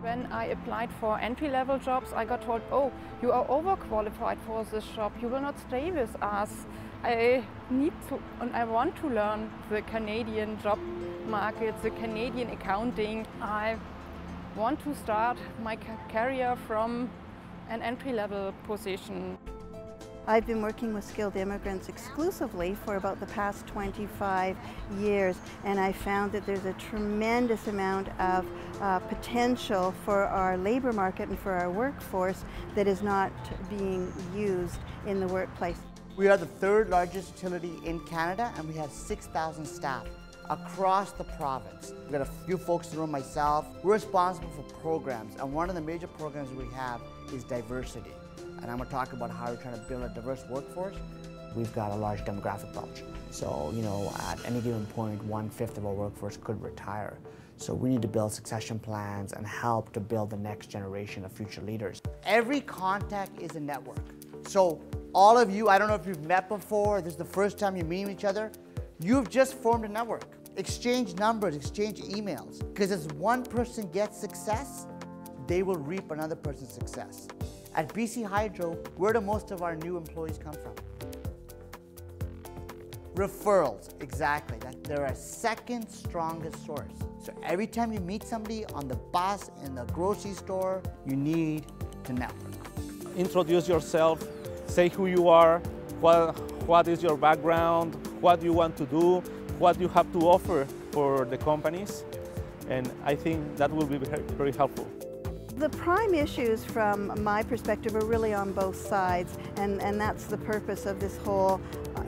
When I applied for entry-level jobs, I got told, oh, you are overqualified for this job, you will not stay with us. I need to and I want to learn the Canadian job market, the Canadian accounting. I want to start my career from an entry-level position. I've been working with skilled immigrants exclusively for about the past 25 years, and I found that there's a tremendous amount of potential for our labor market and for our workforce that is not being used in the workplace. We are the third largest utility in Canada, and we have 6,000 staff across the province. We've got a few folks in the room, myself. We're responsible for programs, and one of the major programs we have is diversity. And I'm going to talk about how we're trying to build a diverse workforce. We've got a large demographic bulge. So, at any given point, 1/5 of our workforce could retire. So we need to build succession plans and help to build the next generation of future leaders. Every contact is a network. So all of you, I don't know if you've met before, this is the first time you're meeting each other, you've just formed a network. Exchange numbers, exchange emails. Because as one person gets success, they will reap another person's success. At BC Hydro, where do most of our new employees come from? Referrals, exactly. They're our second strongest source. So every time you meet somebody on the bus, in the grocery store, you need to network. Introduce yourself, say who you are, what is your background, what you want to do, what you have to offer for the companies, and I think that will be very, very helpful. The prime issues from my perspective are really on both sides, and that's the purpose of this whole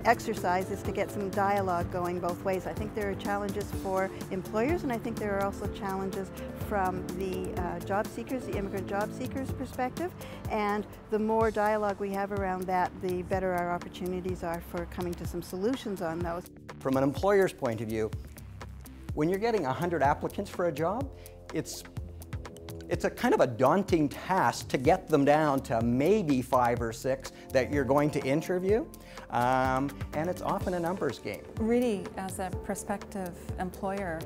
exercise, is to get some dialogue going both ways. I think there are challenges for employers, and I think there are also challenges from the job seekers, the immigrant job seekers perspective, and the more dialogue we have around that, the better our opportunities are for coming to some solutions on those. From an employer's point of view, when you're getting 100 applicants for a job, it's a kind of a daunting task to get them down to maybe 5 or 6 that you're going to interview, and it's often a numbers game. Really, as a prospective employer,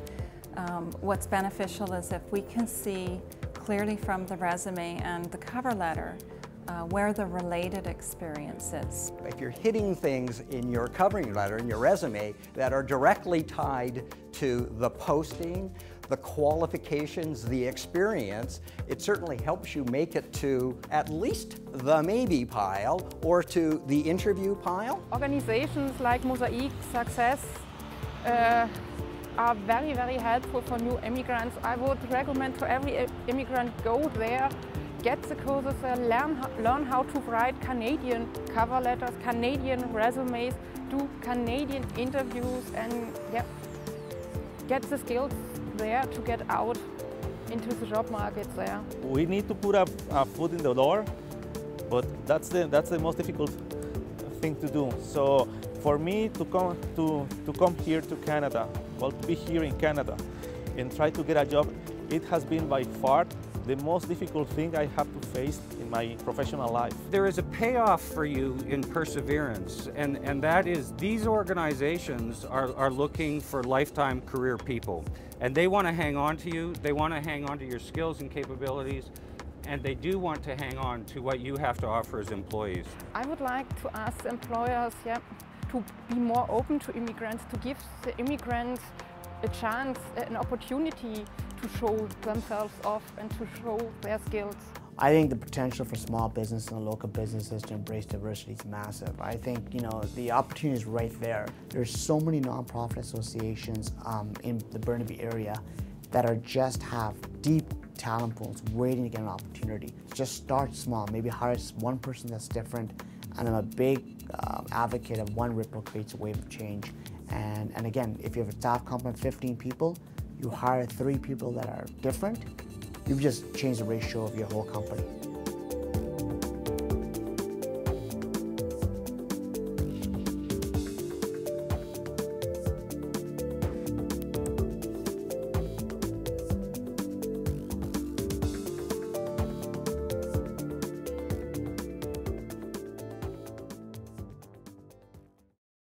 what's beneficial is if we can see clearly from the resume and the cover letter where the related experience is. If you're hitting things in your covering letter, in your resume, that are directly tied to the posting, the qualifications, the experience, it certainly helps you make it to at least the maybe pile or to the interview pile. Organizations like Mosaic, Success are very, very helpful for new immigrants. I would recommend to every immigrant, go there, get the courses there, learn how to write Canadian cover letters, Canadian resumes, do Canadian interviews, and get the skills there to get out into the job market there. We need to put a foot in the door, but that's the most difficult thing to do. So for me to come here to Canada, well, to be here in Canada and try to get a job, it has been by far the most difficult thing I have to face in my professional life. There is a payoff for you in perseverance, and that is these organizations are looking for lifetime career people. And they want to hang on to you, they want to hang on to your skills and capabilities, and they do want to hang on to what you have to offer as employees. I would like to ask employers to be more open to immigrants, to give the immigrants a chance, an opportunity to show themselves off and to show their skills. I think the potential for small business and local businesses to embrace diversity is massive. I think, the opportunity is right there. There's so many nonprofit associations in the Burnaby area that have deep talent pools waiting to get an opportunity. Just start small, maybe hire one person that's different, and I'm a big advocate of one ripple creates a wave of change. And again, if you have a staff complement of 15 people, you hire 3 people that are different, you've just changed the ratio of your whole company.